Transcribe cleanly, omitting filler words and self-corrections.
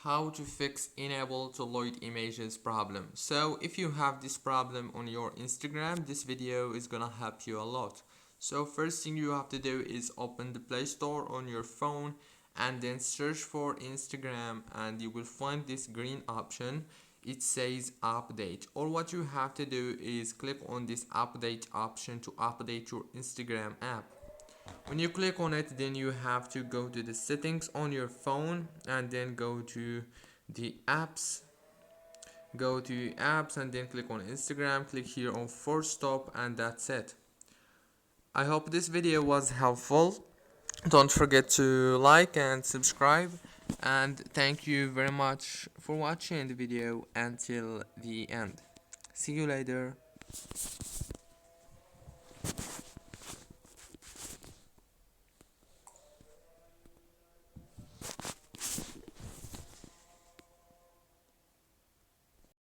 how to fix enable to load images problem. So if you have this problem on your Instagram, this video is gonna help you a lot. So first thing you have to do is open the Play Store on your phone and then search for Instagram, and you will find this green option. It says update, or what you have to do is click on this update option to update your Instagram app. When you click on it, then you have to go to the settings on your phone and then go to the apps, and then click on Instagram, click here on force stop, and that's it. I hope this video was helpful. Don't forget to like and subscribe, and thank you very much for watching the video until the end. See you later.